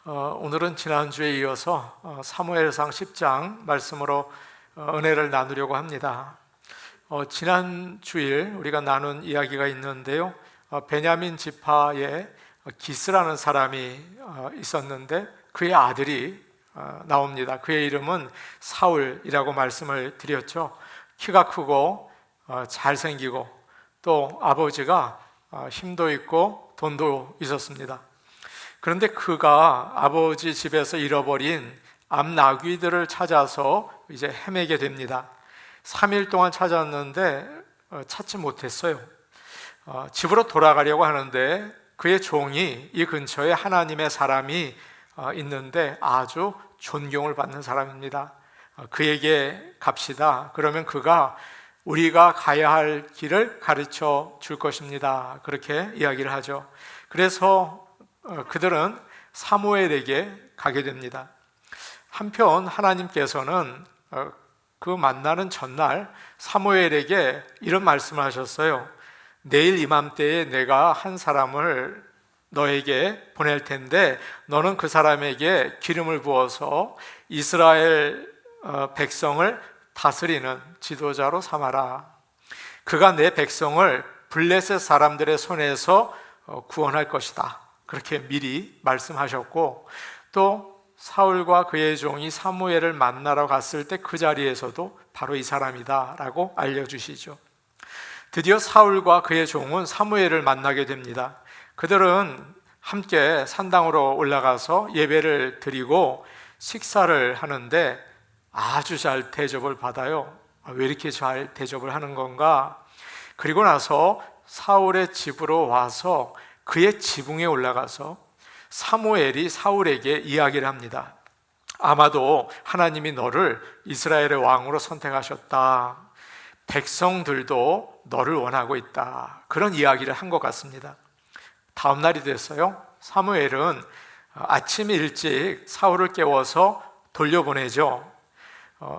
오늘은 지난주에 이어서 사무엘상 10장 말씀으로 은혜를 나누려고 합니다. 지난 주일 우리가 나눈 이야기가 있는데요, 베냐민 지파에 기스라는 사람이 있었는데 그의 아들이 나옵니다. 그의 이름은 사울이라고 말씀을 드렸죠. 키가 크고 잘생기고 또 아버지가 힘도 있고 돈도 있었습니다. 그런데 그가 아버지 집에서 잃어버린 암나귀들을 찾아서 이제 헤매게 됩니다. 3일 동안 찾았는데 찾지 못했어요. 집으로 돌아가려고 하는데 그의 종이 이 근처에 하나님의 사람이 있는데 아주 존경을 받는 사람입니다. 그에게 갑시다. 그러면 그가 우리가 가야 할 길을 가르쳐 줄 것입니다. 그렇게 이야기를 하죠. 그래서 그들은 사무엘에게 가게 됩니다. 한편 하나님께서는 그 만나는 전날 사무엘에게 이런 말씀을 하셨어요. 내일 이맘때에 내가 한 사람을 너에게 보낼 텐데 너는 그 사람에게 기름을 부어서 이스라엘 백성을 다스리는 지도자로 삼아라. 그가 내 백성을 블레셋 사람들의 손에서 구원할 것이다. 그렇게 미리 말씀하셨고, 또 사울과 그의 종이 사무엘을 만나러 갔을 때 그 자리에서도 바로 이 사람이다 라고 알려주시죠. 드디어 사울과 그의 종은 사무엘을 만나게 됩니다. 그들은 함께 산당으로 올라가서 예배를 드리고 식사를 하는데 아주 잘 대접을 받아요. 왜 이렇게 잘 대접을 하는 건가? 그리고 나서 사울의 집으로 와서 그의 지붕에 올라가서 사무엘이 사울에게 이야기를 합니다. 아마도 하나님이 너를 이스라엘의 왕으로 선택하셨다. 백성들도 너를 원하고 있다. 그런 이야기를 한 것 같습니다. 다음 날이 됐어요. 사무엘은 아침 일찍 사울을 깨워서 돌려보내죠.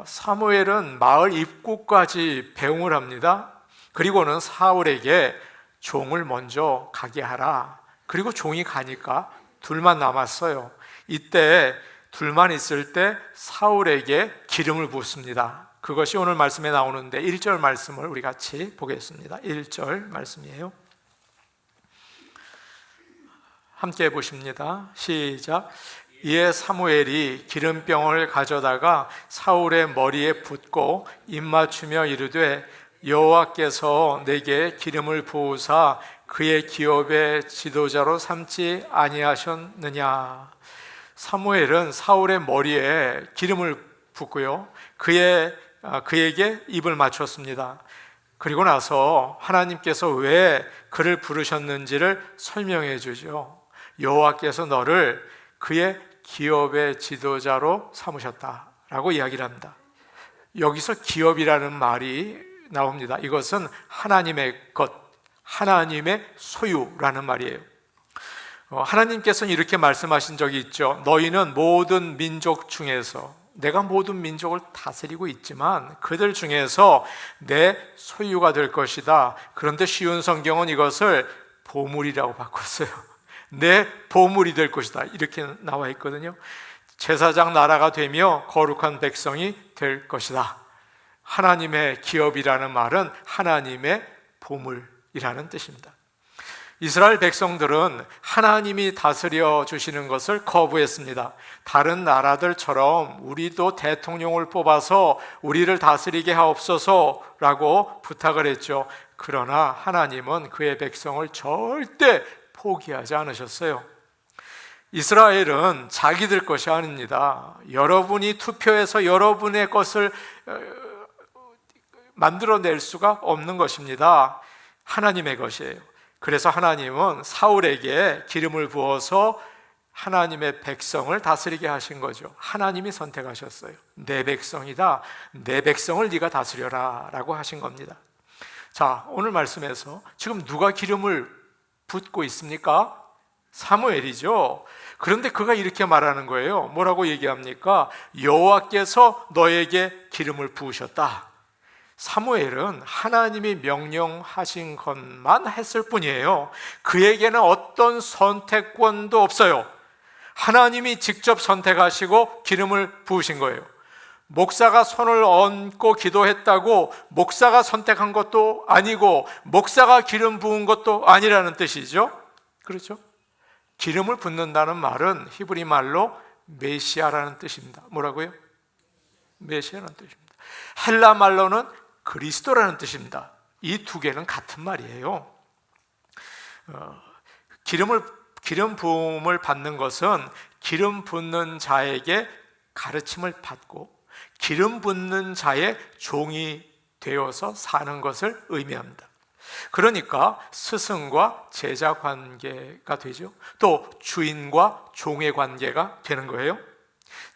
사무엘은 마을 입구까지 배웅을 합니다. 그리고는 사울에게 종을 먼저 가게 하라. 그리고 종이 가니까 둘만 남았어요. 이때 둘만 있을 때 사울에게 기름을 붓습니다. 그것이 오늘 말씀에 나오는데 1절 말씀을 우리 같이 보겠습니다. 1절 말씀이에요. 함께 보십니다. 시작. 이에 사무엘이 기름병을 가져다가 사울의 머리에 붓고 입맞추며 이르되 여호와께서 내게 기름을 부으사 그의 기업의 지도자로 삼지 아니하셨느냐. 사무엘은 사울의 머리에 기름을 붓고요, 그에게 입을 맞췄습니다. 그리고 나서 하나님께서 왜 그를 부르셨는지를 설명해 주죠. 여호와께서 너를 그의 기업의 지도자로 삼으셨다라고 이야기를 합니다. 여기서 기업이라는 말이 나옵니다. 이것은 하나님의 것, 하나님의 소유라는 말이에요. 하나님께서는 이렇게 말씀하신 적이 있죠. 너희는 모든 민족 중에서, 내가 모든 민족을 다스리고 있지만 그들 중에서 내 소유가 될 것이다. 그런데 쉬운 성경은 이것을 보물이라고 바꿨어요. 내 보물이 될 것이다. 이렇게 나와 있거든요. 제사장 나라가 되며 거룩한 백성이 될 것이다. 하나님의 기업이라는 말은 하나님의 보물이라는 뜻입니다. 이스라엘 백성들은 하나님이 다스려 주시는 것을 거부했습니다. 다른 나라들처럼 우리도 대통령을 뽑아서 우리를 다스리게 하옵소서라고 부탁을 했죠. 그러나 하나님은 그의 백성을 절대 포기하지 않으셨어요. 이스라엘은 자기들 것이 아닙니다. 여러분이 투표해서 여러분의 것을 만들어낼 수가 없는 것입니다. 하나님의 것이에요. 그래서 하나님은 사울에게 기름을 부어서 하나님의 백성을 다스리게 하신 거죠. 하나님이 선택하셨어요. 내 백성이다. 내 백성을 네가 다스려라 라고 하신 겁니다. 자, 오늘 말씀에서 지금 누가 기름을 붓고 있습니까? 사무엘이죠. 그런데 그가 이렇게 말하는 거예요. 뭐라고 얘기합니까? 여호와께서 너에게 기름을 부으셨다. 사무엘은 하나님이 명령하신 것만 했을 뿐이에요. 그에게는 어떤 선택권도 없어요. 하나님이 직접 선택하시고 기름을 부으신 거예요. 목사가 손을 얹고 기도했다고 목사가 선택한 것도 아니고 목사가 기름 부은 것도 아니라는 뜻이죠. 그렇죠? 기름을 붓는다는 말은 히브리 말로 메시아라는 뜻입니다. 뭐라고요? 메시아라는 뜻입니다. 헬라 말로는 그리스도라는 뜻입니다. 이 두 개는 같은 말이에요. 기름 부음을 받는 것은 기름 붓는 자에게 가르침을 받고 기름 붓는 자의 종이 되어서 사는 것을 의미합니다. 그러니까 스승과 제자 관계가 되죠. 또 주인과 종의 관계가 되는 거예요.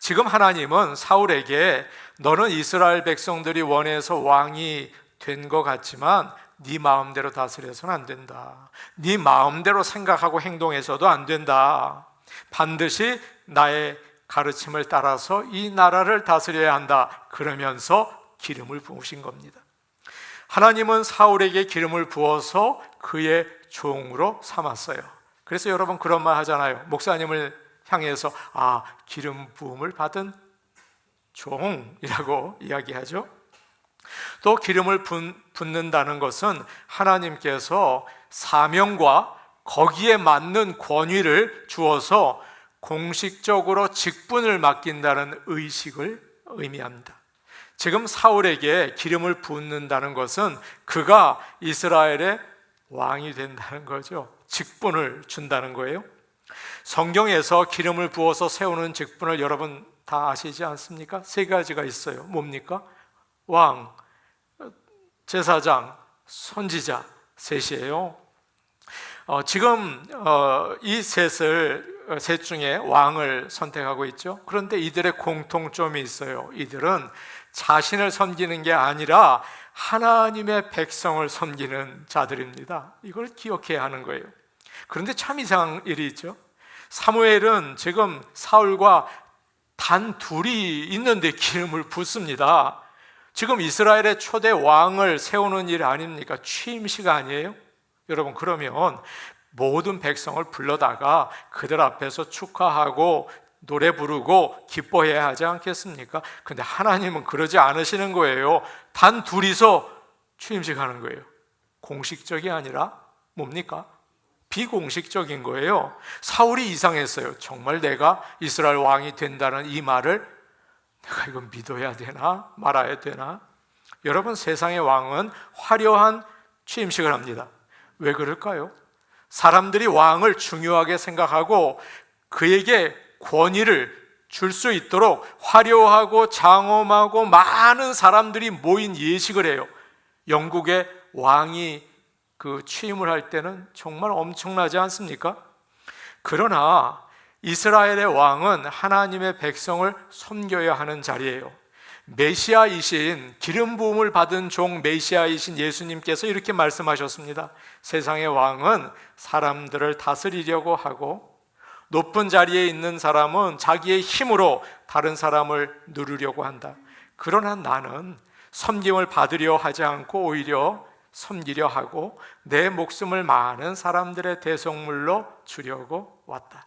지금 하나님은 사울에게 너는 이스라엘 백성들이 원해서 왕이 된 것 같지만 네 마음대로 다스려서는 안 된다. 네 마음대로 생각하고 행동해서도 안 된다. 반드시 나의 가르침을 따라서 이 나라를 다스려야 한다. 그러면서 기름을 부으신 겁니다. 하나님은 사울에게 기름을 부어서 그의 종으로 삼았어요. 그래서 여러분 그런 말 하잖아요. 목사님을 향해서 기름 부음을 받은 종이라고 이야기하죠. 또 기름을 붓는다는 것은 하나님께서 사명과 거기에 맞는 권위를 주어서 공식적으로 직분을 맡긴다는 의식을 의미합니다. 지금 사울에게 기름을 붓는다는 것은 그가 이스라엘의 왕이 된다는 거죠. 직분을 준다는 거예요. 성경에서 기름을 부어서 세우는 직분을 여러분 다 아시지 않습니까? 세 가지가 있어요. 뭡니까? 왕, 제사장, 선지자 셋이에요. 지금 이 셋 중에 왕을 선택하고 있죠. 그런데 이들의 공통점이 있어요. 이들은 자신을 섬기는 게 아니라 하나님의 백성을 섬기는 자들입니다. 이걸 기억해야 하는 거예요. 그런데 참 이상한 일이 있죠. 사무엘은 지금 사울과 단 둘이 있는데 기름을 붓습니다. 지금 이스라엘의 초대 왕을 세우는 일 아닙니까? 취임식 아니에요? 여러분, 그러면 모든 백성을 불러다가 그들 앞에서 축하하고 노래 부르고 기뻐해야 하지 않겠습니까? 근데 하나님은 그러지 않으시는 거예요. 단 둘이서 취임식 하는 거예요. 공식적이 아니라 뭡니까? 비공식적인 거예요. 사울이 이상했어요. 정말 내가 이스라엘 왕이 된다는 이 말을 내가 이거 믿어야 되나 말아야 되나? 여러분, 세상의 왕은 화려한 취임식을 합니다. 왜 그럴까요? 사람들이 왕을 중요하게 생각하고 그에게 권위를 줄 수 있도록 화려하고 장엄하고 많은 사람들이 모인 예식을 해요. 영국의 왕이 그 취임을 할 때는 정말 엄청나지 않습니까? 그러나 이스라엘의 왕은 하나님의 백성을 섬겨야 하는 자리예요. 메시아이신, 기름 부음을 받은 종 메시아이신 예수님께서 이렇게 말씀하셨습니다. 세상의 왕은 사람들을 다스리려고 하고 높은 자리에 있는 사람은 자기의 힘으로 다른 사람을 누르려고 한다. 그러나 나는 섬김을 받으려 하지 않고 오히려 섬기려 하고 내 목숨을 많은 사람들의 대속물로 주려고 왔다.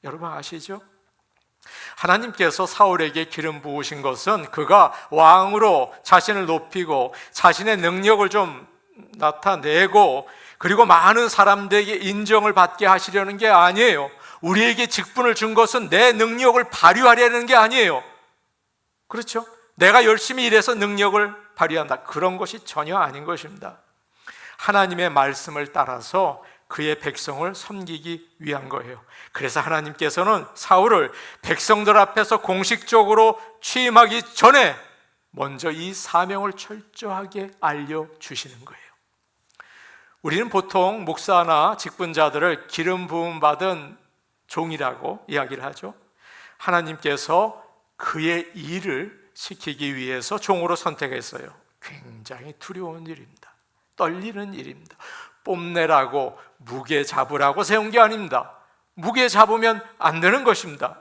여러분 아시죠? 하나님께서 사울에게 기름 부으신 것은 그가 왕으로 자신을 높이고 자신의 능력을 좀 나타내고 그리고 많은 사람들에게 인정을 받게 하시려는 게 아니에요. 우리에게 직분을 준 것은 내 능력을 발휘하려는 게 아니에요. 그렇죠? 내가 열심히 일해서 능력을 발휘한다. 그런 것이 전혀 아닌 것입니다. 하나님의 말씀을 따라서 그의 백성을 섬기기 위한 거예요. 그래서 하나님께서는 사울을 백성들 앞에서 공식적으로 취임하기 전에 먼저 이 사명을 철저하게 알려주시는 거예요. 우리는 보통 목사나 직분자들을 기름 부음 받은 종이라고 이야기를 하죠. 하나님께서 그의 일을 시키기 위해서 종으로 선택했어요. 굉장히 두려운 일입니다. 떨리는 일입니다. 뽐내라고 무게 잡으라고 세운 게 아닙니다. 무게 잡으면 안 되는 것입니다.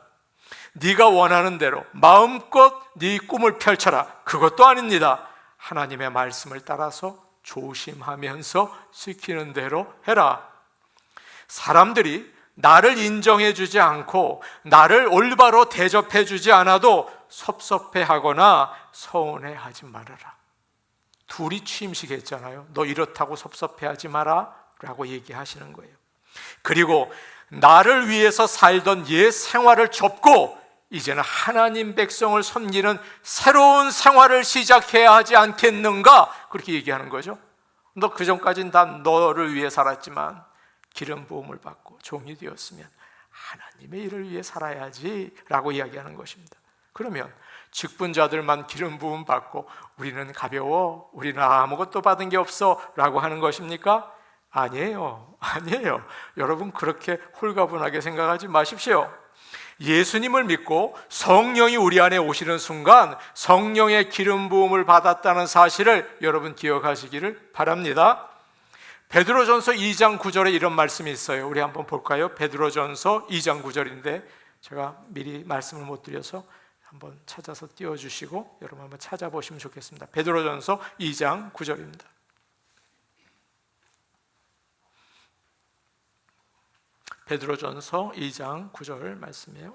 네가 원하는 대로 마음껏 네 꿈을 펼쳐라. 그것도 아닙니다. 하나님의 말씀을 따라서 조심하면서 시키는 대로 해라. 사람들이 나를 인정해 주지 않고 나를 올바로 대접해 주지 않아도 섭섭해하거나 서운해하지 말아라. 둘이 취임식 했잖아요. 너 이렇다고 섭섭해하지 마라 라고 얘기하시는 거예요. 그리고 나를 위해서 살던 옛 생활을 접고 이제는 하나님 백성을 섬기는 새로운 생활을 시작해야 하지 않겠는가, 그렇게 얘기하는 거죠. 너 그전까지는 다 너를 위해 살았지만 기름 부음을 받고 종이 되었으면 하나님의 일을 위해 살아야지 라고 이야기하는 것입니다. 그러면 직분자들만 기름 부음 받고 우리는 가벼워, 우리는 아무것도 받은 게 없어 라고 하는 것입니까? 아니에요. 여러분, 그렇게 홀가분하게 생각하지 마십시오. 예수님을 믿고 성령이 우리 안에 오시는 순간 성령의 기름 부음을 받았다는 사실을 여러분 기억하시기를 바랍니다. 베드로전서 2장 9절에 이런 말씀이 있어요. 우리 한번 볼까요? 베드로전서 2장 9절인데 제가 미리 말씀을 못 드려서 한번 찾아서 띄워주시고 여러분 한번 찾아보시면 좋겠습니다. 베드로전서 2장 9절입니다. 베드로전서 2장 9절 말씀이에요.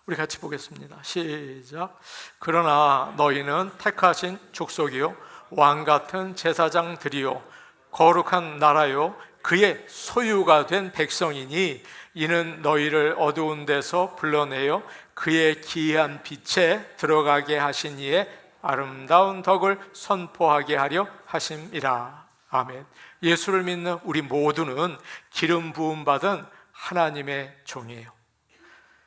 우리 같이 보겠습니다. 시작. 그러나 너희는 택하신 족속이요 왕같은 제사장들이요 거룩한 나라요 그의 소유가 된 백성이니 이는 너희를 어두운 데서 불러내어 그의 기이한 빛에 들어가게 하신 이의 아름다운 덕을 선포하게 하려 하심이라. 아멘. 예수를 믿는 우리 모두는 기름 부음 받은 하나님의 종이에요.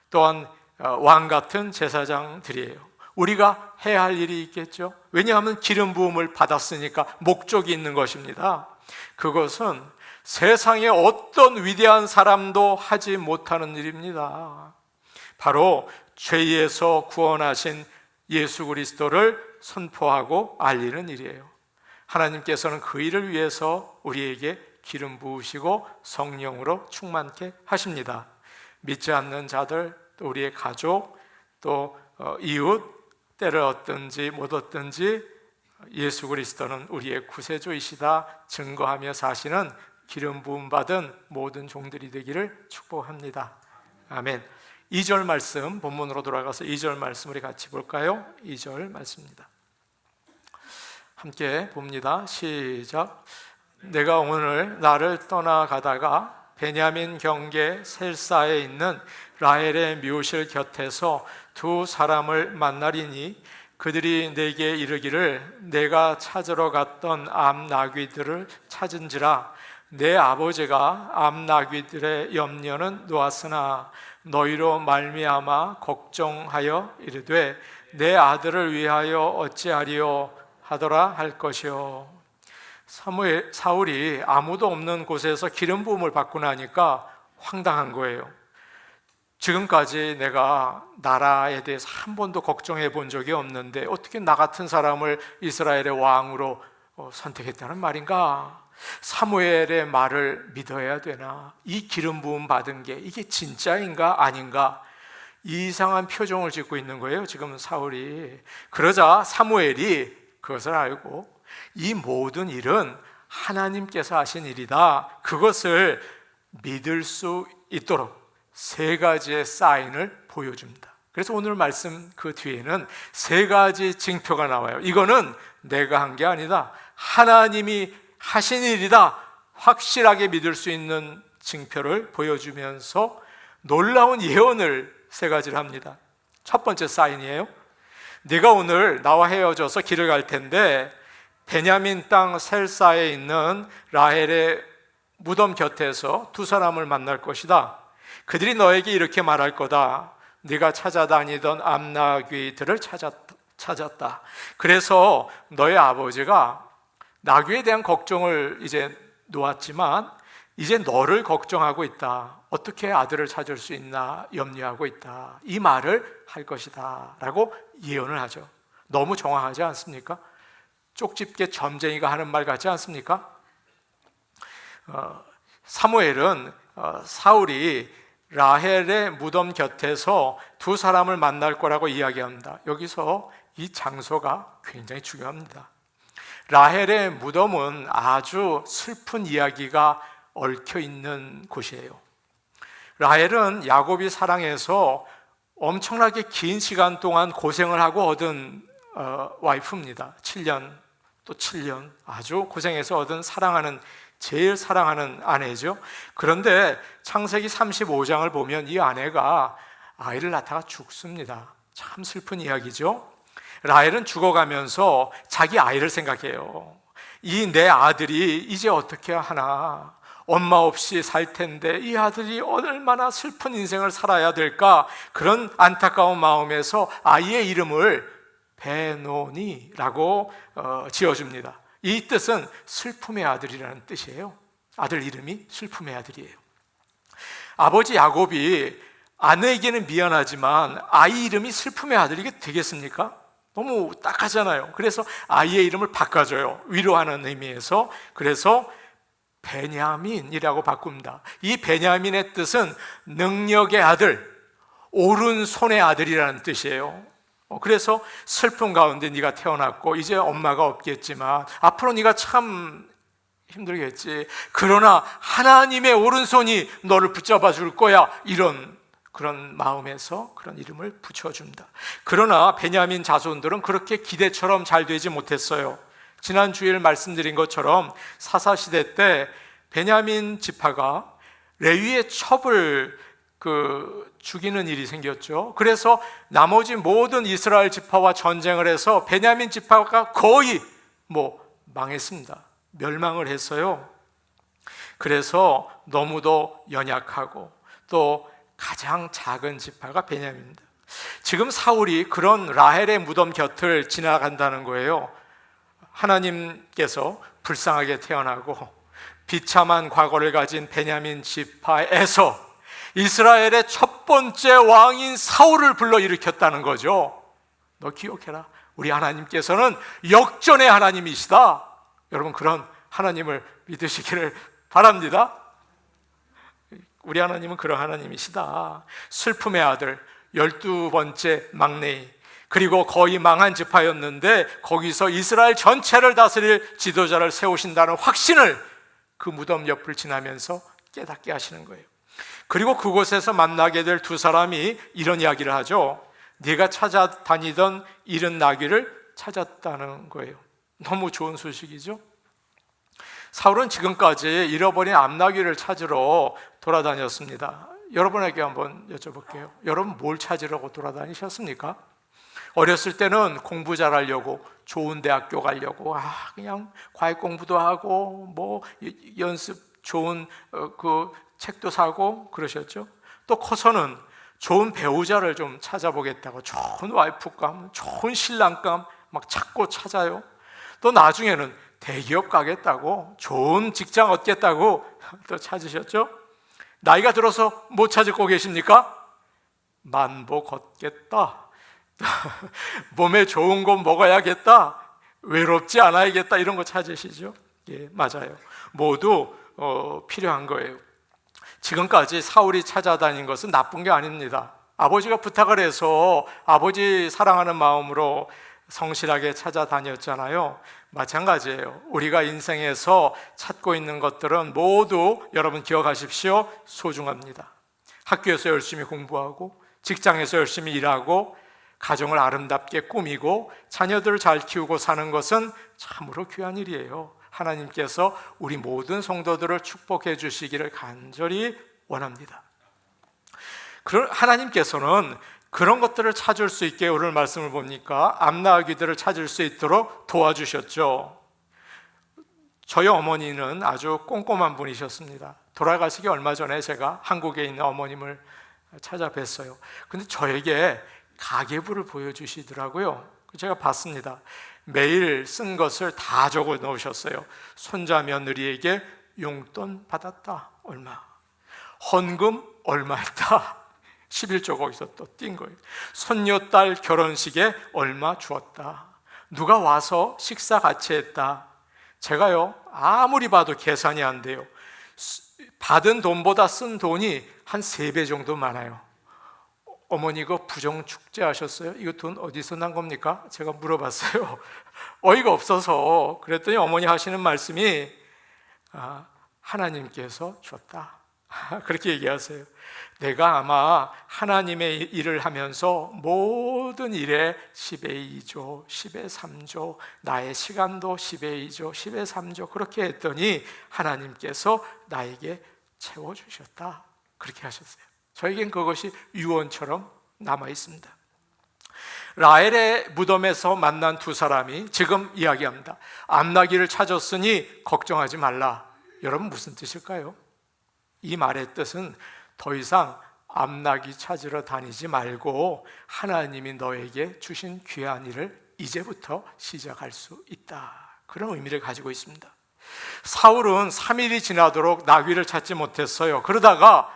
또한 왕 같은 제사장들이에요. 우리가 해야 할 일이 있겠죠. 왜냐하면 기름 부음을 받았으니까 목적이 있는 것입니다. 그것은 세상의 어떤 위대한 사람도 하지 못하는 일입니다. 바로 죄에서 구원하신 예수 그리스도를 선포하고 알리는 일이에요. 하나님께서는 그 일을 위해서 우리에게 기름 부으시고 성령으로 충만케 하십니다. 믿지 않는 자들, 또 우리의 가족, 또 이웃, 때를 얻든지 못 얻든지 예수 그리스도는 우리의 구세주이시다 증거하며 사시는 기름 부음 받은 모든 종들이 되기를 축복합니다. 아멘. 2절 말씀, 본문으로 돌아가서 2절 말씀 우리 같이 볼까요? 2절 말씀입니다. 함께 봅니다. 시작. 내가 오늘 나를 떠나가다가 베냐민 경계 셀사에 있는 라헬의 묘실 곁에서 두 사람을 만나리니 그들이 내게 이르기를 내가 찾으러 갔던 암나귀들을 찾은지라 내 아버지가 암나귀들의 염려는 놓았으나 너희로 말미암아 걱정하여 이르되 내 아들을 위하여 어찌하리요 하더라 할 것이요. 사울이 아무도 없는 곳에서 기름 부음을 받고 나니까 황당한 거예요. 지금까지 내가 나라에 대해서 한 번도 걱정해 본 적이 없는데 어떻게 나 같은 사람을 이스라엘의 왕으로 선택했다는 말인가? 사무엘의 말을 믿어야 되나? 이 기름 부음 받은 게 이게 진짜인가 아닌가? 이상한 표정을 짓고 있는 거예요, 지금 사울이. 그러자 사무엘이 그것을 알고 이 모든 일은 하나님께서 하신 일이다, 그것을 믿을 수 있도록 세 가지의 사인을 보여줍니다. 그래서 오늘 말씀 그 뒤에는 세 가지 징표가 나와요. 이거는 내가 한 게 아니다, 하나님이 하신 일이다, 확실하게 믿을 수 있는 징표를 보여주면서 놀라운 예언을 세 가지를 합니다. 첫 번째 사인이에요. 네가 오늘 나와 헤어져서 길을 갈 텐데 베냐민 땅 셀사에 있는 라헬의 무덤 곁에서 두 사람을 만날 것이다. 그들이 너에게 이렇게 말할 거다. 네가 찾아다니던 암나귀들을 찾았다. 그래서 너의 아버지가 나귀에 대한 걱정을 이제 놓았지만 이제 너를 걱정하고 있다. 어떻게 아들을 찾을 수 있나 염려하고 있다. 이 말을 할 것이다 라고 예언을 하죠. 너무 정확하지 않습니까? 쪽집게 점쟁이가 하는 말 같지 않습니까? 사무엘은 사울이 라헬의 무덤 곁에서 두 사람을 만날 거라고 이야기합니다. 여기서 이 장소가 굉장히 중요합니다. 라헬의 무덤은 아주 슬픈 이야기가 얽혀 있는 곳이에요. 라헬은 야곱이 사랑해서 엄청나게 긴 시간 동안 고생을 하고 얻은 와이프입니다. 7년 또 7년 아주 고생해서 얻은 제일 사랑하는 아내죠. 그런데 창세기 35장을 보면 이 아내가 아이를 낳다가 죽습니다. 참 슬픈 이야기죠. 라헬은 죽어가면서 자기 아이를 생각해요. 이 내 아들이 이제 어떻게 하나, 엄마 없이 살 텐데 이 아들이 얼마나 슬픈 인생을 살아야 될까, 그런 안타까운 마음에서 아이의 이름을 베노니라고 지어줍니다. 이 뜻은 슬픔의 아들이라는 뜻이에요. 아들 이름이 슬픔의 아들이에요. 아버지 야곱이 아내에게는 미안하지만 아이 이름이 슬픔의 아들, 이게 되겠습니까? 너무 딱하잖아요. 그래서 아이의 이름을 바꿔줘요. 위로하는 의미에서. 그래서 베냐민이라고 바꿉니다. 이 베냐민의 뜻은 능력의 아들, 오른손의 아들이라는 뜻이에요. 그래서 슬픔 가운데 네가 태어났고 이제 엄마가 없겠지만 앞으로 네가 참 힘들겠지. 그러나 하나님의 오른손이 너를 붙잡아 줄 거야. 그런 마음에서 그런 이름을 붙여줍니다. 그러나 베냐민 자손들은 그렇게 기대처럼 잘 되지 못했어요. 지난 주일 말씀드린 것처럼 사사시대 때 베냐민 지파가 레위의 첩을 죽이는 일이 생겼죠. 그래서 나머지 모든 이스라엘 지파와 전쟁을 해서 베냐민 지파가 거의 망했습니다. 멸망을 했어요. 그래서 너무도 연약하고 또 가장 작은 지파가 베냐민입니다. 지금 사울이 그런 라헬의 무덤 곁을 지나간다는 거예요. 하나님께서 불쌍하게 태어나고 비참한 과거를 가진 베냐민 지파에서 이스라엘의 첫 번째 왕인 사울을 불러일으켰다는 거죠. 너 기억해라. 우리 하나님께서는 역전의 하나님이시다. 여러분, 그런 하나님을 믿으시기를 바랍니다. 우리 하나님은 그런 하나님이시다. 슬픔의 아들, 12번째 막내, 그리고 거의 망한 지파였는데 거기서 이스라엘 전체를 다스릴 지도자를 세우신다는 확신을 그 무덤 옆을 지나면서 깨닫게 하시는 거예요. 그리고 그곳에서 만나게 될 두 사람이 이런 이야기를 하죠. 네가 찾아다니던 잃은 나귀를 찾았다는 거예요. 너무 좋은 소식이죠. 사울은 지금까지 잃어버린 암나귀를 찾으러 돌아다녔습니다. 여러분에게 한번 여쭤볼게요. 여러분 뭘 찾으려고 돌아다니셨습니까? 어렸을 때는 공부 잘하려고, 좋은 대학교 가려고 그냥 과외 공부도 하고 연습 좋은 책도 사고 그러셨죠. 또 커서는 좋은 배우자를 좀 찾아보겠다고 좋은 와이프감, 좋은 신랑감 막 찾아요. 또 나중에는 대기업 가겠다고, 좋은 직장 얻겠다고 또 찾으셨죠. 나이가 들어서 못 찾을 거 계십니까? 만보 걷겠다. 몸에 좋은 거 먹어야겠다. 외롭지 않아야겠다. 이런 거 찾으시죠? 예, 맞아요. 모두 필요한 거예요. 지금까지 사울이 찾아다닌 것은 나쁜 게 아닙니다. 아버지가 부탁을 해서 아버지 사랑하는 마음으로 성실하게 찾아다녔잖아요. 마찬가지예요. 우리가 인생에서 찾고 있는 것들은 모두 여러분 기억하십시오. 소중합니다. 학교에서 열심히 공부하고, 직장에서 열심히 일하고, 가정을 아름답게 꾸미고 자녀들을 잘 키우고 사는 것은 참으로 귀한 일이에요. 하나님께서 우리 모든 성도들을 축복해 주시기를 간절히 원합니다. 그런 하나님께서는 그런 것들을 찾을 수 있게 오늘 말씀을 보니까 암나귀들을 찾을 수 있도록 도와주셨죠. 저희 어머니는 아주 꼼꼼한 분이셨습니다. 돌아가시기 얼마 전에 제가 한국에 있는 어머님을 찾아뵀어요. 근데 저에게 가계부를 보여주시더라고요. 제가 봤습니다. 매일 쓴 것을 다 적어 놓으셨어요. 손자 며느리에게 용돈 받았다 얼마, 헌금 얼마 했다, 11조 거기서 또 띈 거예요. 손녀딸 결혼식에 얼마 주었다, 누가 와서 식사 같이 했다. 제가요 아무리 봐도 계산이 안 돼요. 받은 돈보다 쓴 돈이 한 3배 정도 많아요. 어머니 그 부정축제 하셨어요? 이거 돈 어디서 난 겁니까? 제가 물어봤어요. 어이가 없어서. 그랬더니 어머니 하시는 말씀이 하나님께서 줬다. 그렇게 얘기하세요. 내가 아마 하나님의 일을 하면서 모든 일에 10의 2조, 10의 3조, 나의 시간도 10의 2조, 10의 3조 그렇게 했더니 하나님께서 나에게 채워주셨다. 그렇게 하셨어요. 저에겐 그것이 유언처럼 남아 있습니다. 라헬의 무덤에서 만난 두 사람이 지금 이야기합니다. 암나귀를 찾았으니 걱정하지 말라. 여러분 무슨 뜻일까요? 이 말의 뜻은 더 이상 암나귀 찾으러 다니지 말고 하나님이 너에게 주신 귀한 일을 이제부터 시작할 수 있다. 그런 의미를 가지고 있습니다. 사울은 3일이 지나도록 나귀를 찾지 못했어요. 그러다가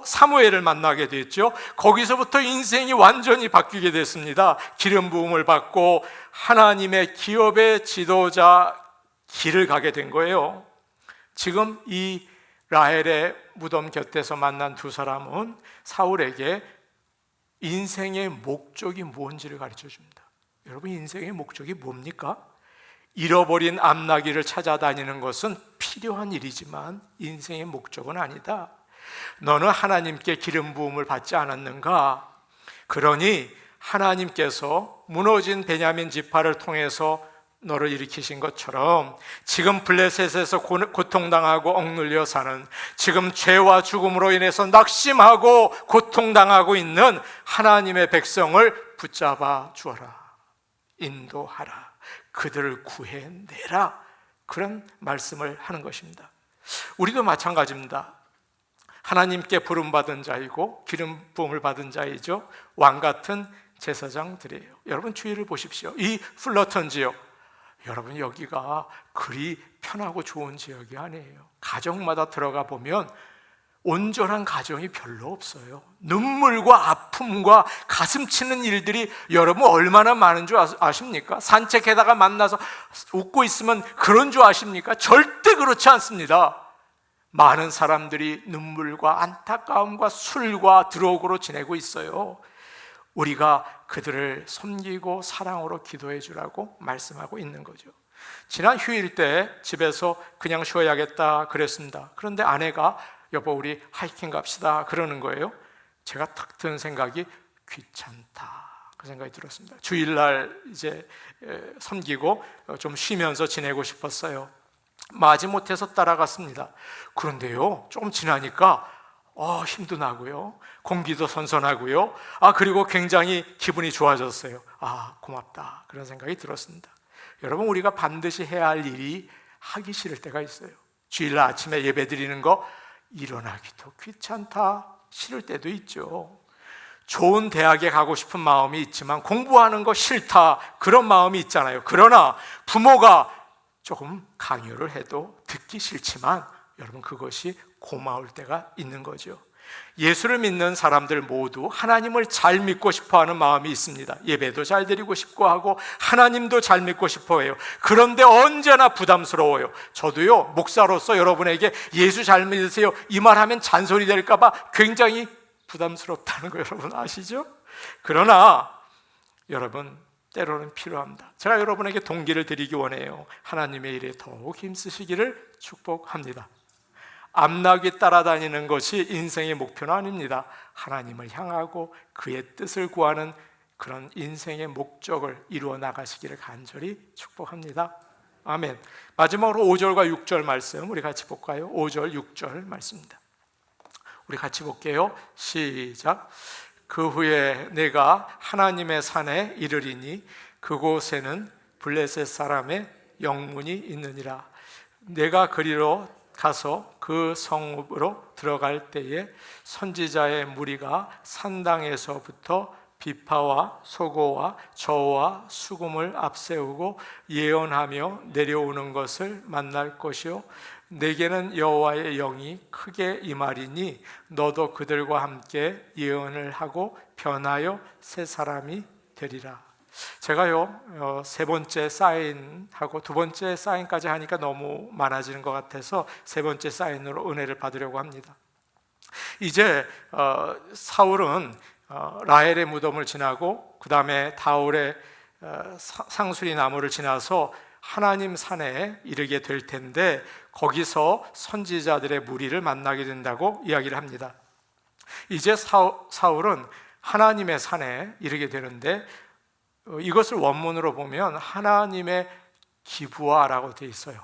사무엘을 만나게 됐죠. 거기서부터 인생이 완전히 바뀌게 됐습니다. 기름 부음을 받고 하나님의 기업의 지도자 길을 가게 된 거예요. 지금 이 라헬의 무덤 곁에서 만난 두 사람은 사울에게 인생의 목적이 뭔지를 가르쳐 줍니다. 여러분, 인생의 목적이 뭡니까? 잃어버린 암나귀를 찾아다니는 것은 필요한 일이지만 인생의 목적은 아니다. 너는 하나님께 기름 부음을 받지 않았는가? 그러니 하나님께서 무너진 베냐민 지파를 통해서 너를 일으키신 것처럼 지금 블레셋에서 고통당하고 억눌려 사는, 지금 죄와 죽음으로 인해서 낙심하고 고통당하고 있는 하나님의 백성을 붙잡아 주어라, 인도하라, 그들을 구해내라, 그런 말씀을 하는 것입니다. 우리도 마찬가지입니다. 하나님께 부름받은 자이고 기름 부음을 받은 자이죠. 왕같은 제사장들이에요. 여러분 주위를 보십시오. 이 플러턴 지역, 여러분 여기가 그리 편하고 좋은 지역이 아니에요. 가정마다 들어가 보면 온전한 가정이 별로 없어요. 눈물과 아픔과 가슴 치는 일들이 여러분 얼마나 많은 줄 아십니까? 산책하다가 만나서 웃고 있으면 그런 줄 아십니까? 절대 그렇지 않습니다. 많은 사람들이 눈물과 안타까움과 술과 드럭으로 지내고 있어요. 우리가 그들을 섬기고 사랑으로 기도해 주라고 말씀하고 있는 거죠. 지난 휴일 때 집에서 그냥 쉬어야겠다 그랬습니다. 그런데 아내가 여보 우리 하이킹 갑시다 그러는 거예요. 제가 탁 든 생각이 귀찮다, 그 생각이 들었습니다. 주일날 이제 섬기고 좀 쉬면서 지내고 싶었어요. 마지못해서 따라갔습니다. 그런데요, 조금 지나니까 힘도 나고요, 공기도 선선하고요, 그리고 굉장히 기분이 좋아졌어요. 고맙다, 그런 생각이 들었습니다. 여러분, 우리가 반드시 해야 할 일이 하기 싫을 때가 있어요. 주일날 아침에 예배 드리는 거 일어나기도 귀찮다, 싫을 때도 있죠. 좋은 대학에 가고 싶은 마음이 있지만 공부하는 거 싫다, 그런 마음이 있잖아요. 그러나 부모가 조금 강요를 해도 듣기 싫지만 여러분 그것이 고마울 때가 있는 거죠. 예수를 믿는 사람들 모두 하나님을 잘 믿고 싶어하는 마음이 있습니다. 예배도 잘 드리고 싶고 하고 하나님도 잘 믿고 싶어 해요. 그런데 언제나 부담스러워요. 저도요, 목사로서 여러분에게 예수 잘 믿으세요 이 말하면 잔소리 될까 봐 굉장히 부담스럽다는 거 여러분 아시죠? 그러나 여러분 때로는 필요합니다. 제가 여러분에게 동기를 드리기 원해요. 하나님의 일에 더욱 힘쓰시기를 축복합니다. 암나귀 따라다니는 것이 인생의 목표는 아닙니다. 하나님을 향하고 그의 뜻을 구하는 그런 인생의 목적을 이루어 나가시기를 간절히 축복합니다. 아멘. 마지막으로 5절과 6절 말씀 우리 같이 볼까요? 5절 6절 말씀입니다. 우리 같이 볼게요. 시작. 그 후에 내가 하나님의 산에 이르리니 그곳에는 블레셋 사람의 영문이 있느니라. 내가 그리로 가서 그 성읍으로 들어갈 때에 선지자의 무리가 산당에서부터 비파와 소고와 저와 수금을 앞세우고 예언하며 내려오는 것을 만날 것이요 내게는 여호와의 영이 크게 임하리니 너도 그들과 함께 예언을 하고 변하여 새 사람이 되리라. 제가요 세 번째 사인하고 두 번째 사인까지 하니까 너무 많아지는 것 같아서 세 번째 사인으로 은혜를 받으려고 합니다. 이제 사울은 라헬의 무덤을 지나고 그 다음에 다울의 상수리 나무를 지나서 하나님 산에 이르게 될 텐데 거기서 선지자들의 무리를 만나게 된다고 이야기를 합니다. 이제 사울은 하나님의 산에 이르게 되는데 이것을 원문으로 보면 하나님의 기브아라고 되어 있어요.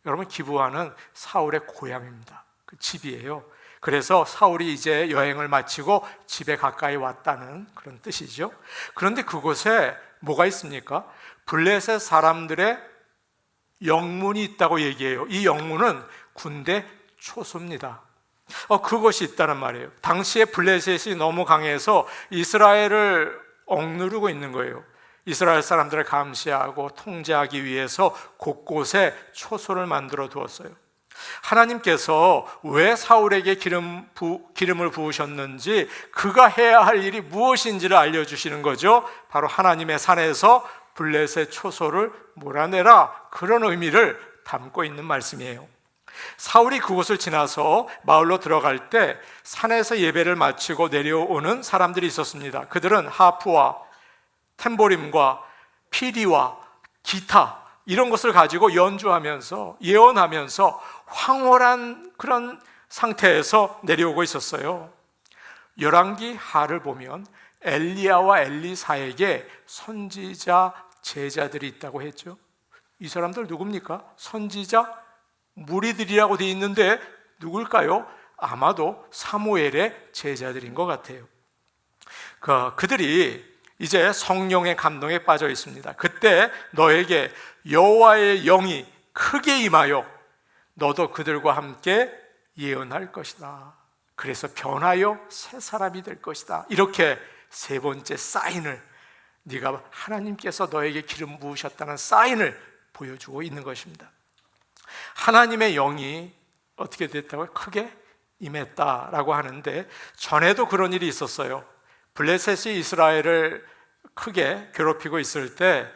여러분, 기브아는 사울의 고향입니다. 그 집이에요. 그래서 사울이 이제 여행을 마치고 집에 가까이 왔다는 그런 뜻이죠. 그런데 그곳에 뭐가 있습니까? 블레셋 사람들의 영문이 있다고 얘기해요. 이 영문은 군대 초소입니다. 그것이 있다는 말이에요. 당시에 블레셋이 너무 강해서 이스라엘을 억누르고 있는 거예요. 이스라엘 사람들을 감시하고 통제하기 위해서 곳곳에 초소를 만들어 두었어요. 하나님께서 왜 사울에게 기름을 부으셨는지, 그가 해야 할 일이 무엇인지를 알려주시는 거죠. 바로 하나님의 산에서 블레셋 초소를 몰아내라, 그런 의미를 담고 있는 말씀이에요. 사울이 그곳을 지나서 마을로 들어갈 때 산에서 예배를 마치고 내려오는 사람들이 있었습니다. 그들은 하프와 탬보림과 피리와 기타, 이런 것을 가지고 연주하면서 예언하면서 황홀한 그런 상태에서 내려오고 있었어요. 열왕기 하를 보면 엘리야와 엘리사에게 선지자 제자들이 있다고 했죠. 이 사람들 누굽니까? 선지자 무리들이라고 되어 있는데 누굴까요? 아마도 사무엘의 제자들인 것 같아요. 그들이 이제 성령의 감동에 빠져 있습니다. 그때 너에게 여호와의 영이 크게 임하여 너도 그들과 함께 예언할 것이다. 그래서 변하여 새 사람이 될 것이다. 이렇게 세 번째 사인을, 네가 하나님께서 너에게 기름 부으셨다는 사인을 보여주고 있는 것입니다. 하나님의 영이 어떻게 됐다고요? 크게 임했다라고 하는데, 전에도 그런 일이 있었어요. 블레셋이 이스라엘을 크게 괴롭히고 있을 때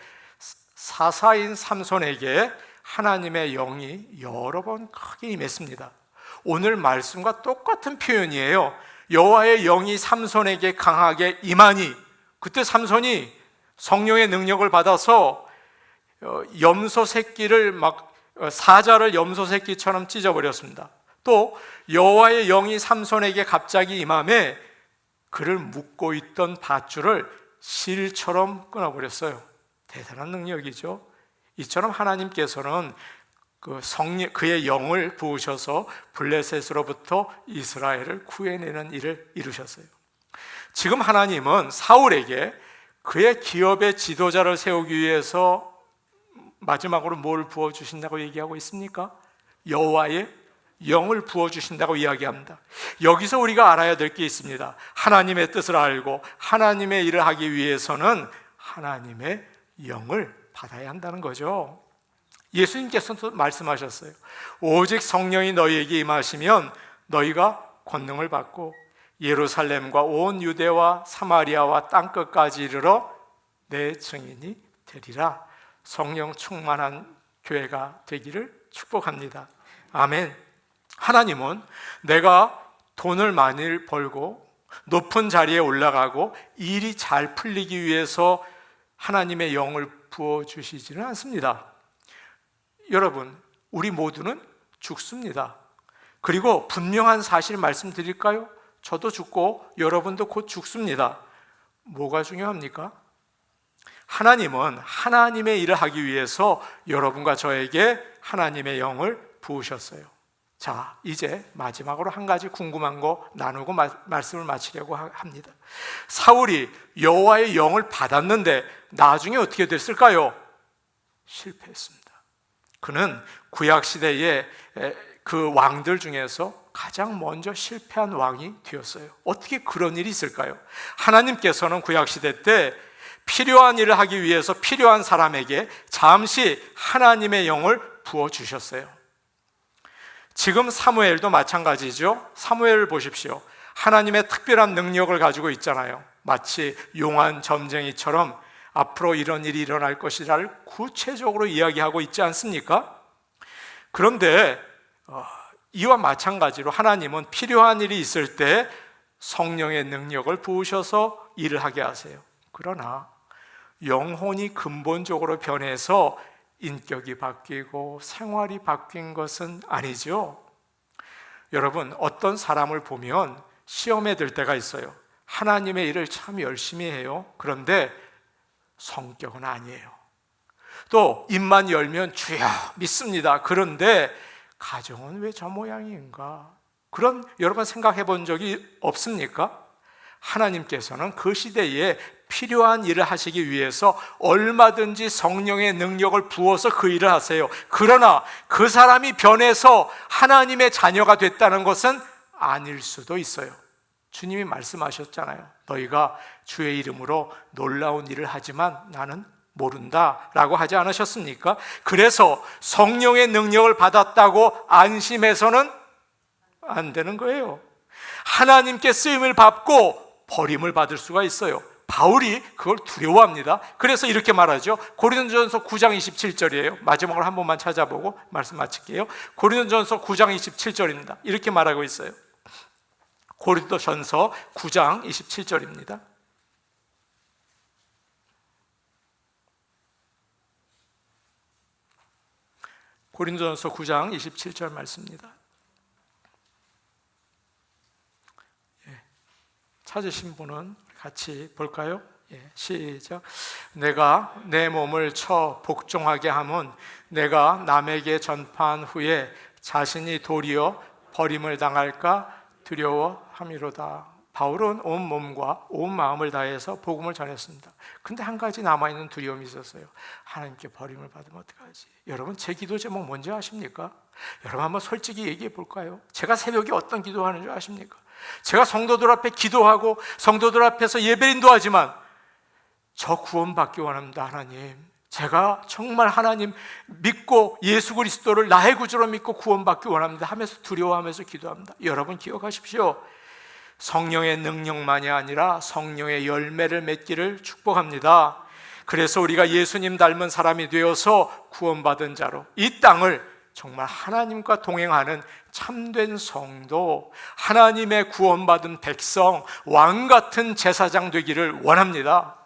사사인 삼손에게 하나님의 영이 여러 번 크게 임했습니다. 오늘 말씀과 똑같은 표현이에요. 여호와의 영이 삼손에게 강하게 임하니, 그때 삼손이 성령의 능력을 받아서 염소 새끼를 사자를 염소 새끼처럼 찢어버렸습니다. 또 여호와의 영이 삼손에게 갑자기 임함에 그를 묶고 있던 밧줄을 실처럼 끊어버렸어요. 대단한 능력이죠. 이처럼 하나님께서는 그의 영을 부으셔서 블레셋으로부터 이스라엘을 구해내는 일을 이루셨어요. 지금 하나님은 사울에게 그의 기업의 지도자를 세우기 위해서 마지막으로 뭘 부어주신다고 얘기하고 있습니까? 여호와의 영을 부어주신다고 이야기합니다. 여기서 우리가 알아야 될 게 있습니다. 하나님의 뜻을 알고 하나님의 일을 하기 위해서는 하나님의 영을 받아야 한다는 거죠. 예수님께서도 말씀하셨어요. 오직 성령이 너희에게 임하시면 너희가 권능을 받고 예루살렘과 온 유대와 사마리아와 땅끝까지 이르러 내 증인이 되리라. 성령 충만한 교회가 되기를 축복합니다. 아멘. 하나님은 내가 돈을 많이 벌고 높은 자리에 올라가고 일이 잘 풀리기 위해서 하나님의 영을 부어주시지는 않습니다. 여러분, 우리 모두는 죽습니다. 그리고 분명한 사실 말씀드릴까요? 저도 죽고 여러분도 곧 죽습니다. 뭐가 중요합니까? 하나님은 하나님의 일을 하기 위해서 여러분과 저에게 하나님의 영을 부으셨어요. 자, 이제 마지막으로 한 가지 궁금한 거 나누고 말씀을 마치려고 합니다. 사울이 여호와의 영을 받았는데 나중에 어떻게 됐을까요? 실패했습니다. 그는 구약시대의 그 왕들 중에서 가장 먼저 실패한 왕이 되었어요. 어떻게 그런 일이 있을까요? 하나님께서는 구약시대 때 필요한 일을 하기 위해서 필요한 사람에게 잠시 하나님의 영을 부어주셨어요. 지금 사무엘도 마찬가지죠. 사무엘을 보십시오. 하나님의 특별한 능력을 가지고 있잖아요. 마치 용한 점쟁이처럼 앞으로 이런 일이 일어날 것이라를 구체적으로 이야기하고 있지 않습니까? 그런데 이와 마찬가지로 하나님은 필요한 일이 있을 때 성령의 능력을 부으셔서 일을 하게 하세요. 그러나 영혼이 근본적으로 변해서 인격이 바뀌고 생활이 바뀐 것은 아니죠. 여러분, 어떤 사람을 보면 시험에 들 때가 있어요. 하나님의 일을 참 열심히 해요. 그런데 성격은 아니에요. 또 입만 열면 주여 믿습니다. 그런데 가정은 왜 저 모양인가? 그런 여러분 생각해 본 적이 없습니까? 하나님께서는 그 시대에 필요한 일을 하시기 위해서 얼마든지 성령의 능력을 부어서 그 일을 하세요. 그러나 그 사람이 변해서 하나님의 자녀가 됐다는 것은 아닐 수도 있어요. 주님이 말씀하셨잖아요. 너희가 주의 이름으로 놀라운 일을 하지만 나는 모른다 라고 하지 않으셨습니까? 그래서 성령의 능력을 받았다고 안심해서는 안 되는 거예요. 하나님께 쓰임을 받고 버림을 받을 수가 있어요. 바울이 그걸 두려워합니다. 그래서 이렇게 말하죠. 고린도전서 9장 27절이에요. 마지막으로 한 번만 찾아보고 말씀 마칠게요. 고린도전서 9장 27절입니다. 이렇게 말하고 있어요. 고린도전서 9장 27절입니다. 고린도전서 9장 27절 말씀입니다. 찾으신 분은 같이 볼까요? 시작. 내가 내 몸을 쳐 복종하게 함은 내가 남에게 전파한 후에 자신이 도리어 버림을 당할까 두려워함이로다. 바울은 온 몸과 온 마음을 다해서 복음을 전했습니다. 근데 한 가지 남아있는 두려움이 있었어요. 하나님께 버림을 받으면 어떡하지? 여러분, 제 기도 제목 뭔지 아십니까? 여러분 한번 솔직히 얘기해 볼까요? 제가 새벽에 어떤 기도하는 줄 아십니까? 제가 성도들 앞에 기도하고 성도들 앞에서 예배인도 하지만 저 구원받기 원합니다. 하나님, 제가 정말 하나님 믿고 예수 그리스도를 나의 구주로 믿고 구원받기 원합니다 하면서 두려워하면서 기도합니다. 여러분 기억하십시오. 성령의 능력만이 아니라 성령의 열매를 맺기를 축복합니다. 그래서 우리가 예수님 닮은 사람이 되어서 구원받은 자로 이 땅을 정말 하나님과 동행하는 참된 성도, 하나님의 구원받은 백성, 왕같은 제사장 되기를 원합니다.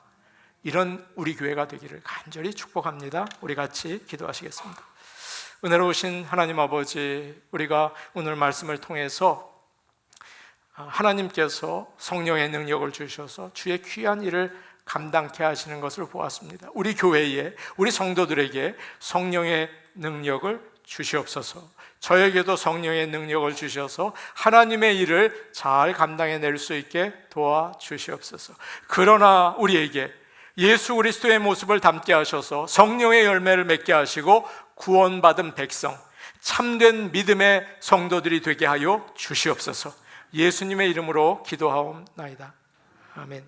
이런 우리 교회가 되기를 간절히 축복합니다. 우리 같이 기도하시겠습니다. 은혜로우신 하나님 아버지, 우리가 오늘 말씀을 통해서 하나님께서 성령의 능력을 주셔서 주의 귀한 일을 감당케 하시는 것을 보았습니다. 우리 교회에, 우리 성도들에게 성령의 능력을 주시옵소서. 저에게도 성령의 능력을 주셔서 하나님의 일을 잘 감당해낼 수 있게 도와주시옵소서. 그러나 우리에게 예수 그리스도의 모습을 담게 하셔서 성령의 열매를 맺게 하시고 구원받은 백성, 참된 믿음의 성도들이 되게 하여 주시옵소서. 예수님의 이름으로 기도하옵나이다. 아멘.